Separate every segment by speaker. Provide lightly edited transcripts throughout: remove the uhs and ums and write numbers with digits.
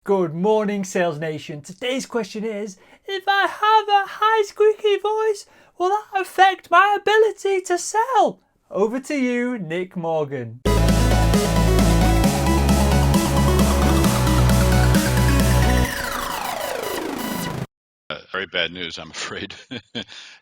Speaker 1: Good morning, Sales Nation. Today's question is, if I have a high squeaky voice, will that affect my ability to sell? Over to you, Nick Morgan.
Speaker 2: Very bad news, I'm afraid.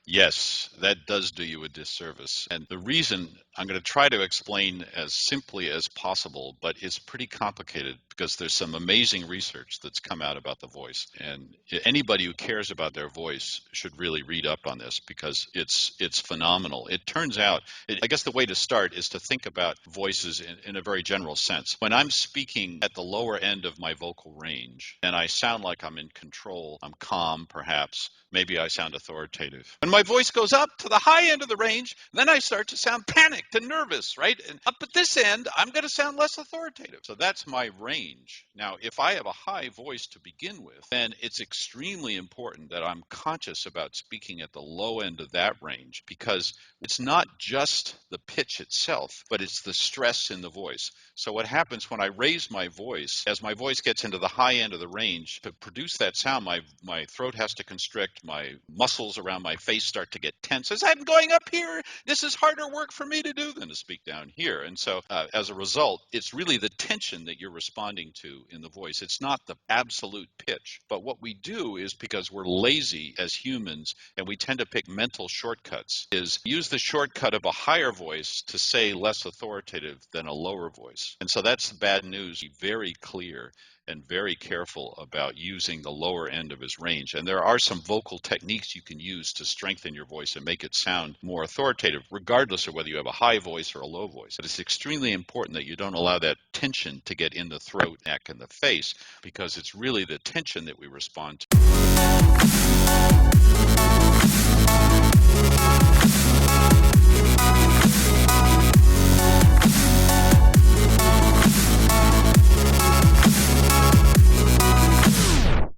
Speaker 2: Yes, that does do you a disservice. And the reason I'm going to try to explain as simply as possible, but it's pretty complicated because there's some amazing research that's come out about the voice. And anybody who cares about their voice should really read up on this because it's phenomenal. It turns out, I guess the way to start is to think about voices in a very general sense. When I'm speaking at the lower end of my vocal range and I sound like I'm in control, I'm calm perhaps, maybe I sound authoritative. When my voice goes up to the high end of the range, then I start to sound panicked and nervous, right? And up at this end, I'm going to sound less authoritative. So that's my range. Now, if I have a high voice to begin with, then it's extremely important that I'm conscious about speaking at the low end of that range because it's not just the pitch itself, but it's the stress in the voice. So what happens when I raise my voice, as my voice gets into the high end of the range, to produce that sound, my throat has to constrict, my muscles around my face start to get tense. As I'm going up here, this is harder work for me to do than to speak down here. And so as a result, it's really the tension that you're responding to in the voice. It's not the absolute pitch. But what we do is because we're lazy as humans and we tend to pick mental shortcuts, is use the shortcut of a higher voice to say less authoritative than a lower voice. And so that's the bad news. Be very clear and very careful about using the lower end of his range. And there are some vocal techniques you can use to strengthen your voice and make it sound more authoritative, regardless of whether you have a high voice or a low voice. But it's extremely important that you don't allow that tension to get in the throat, neck, and the face, because it's really the tension that we respond to.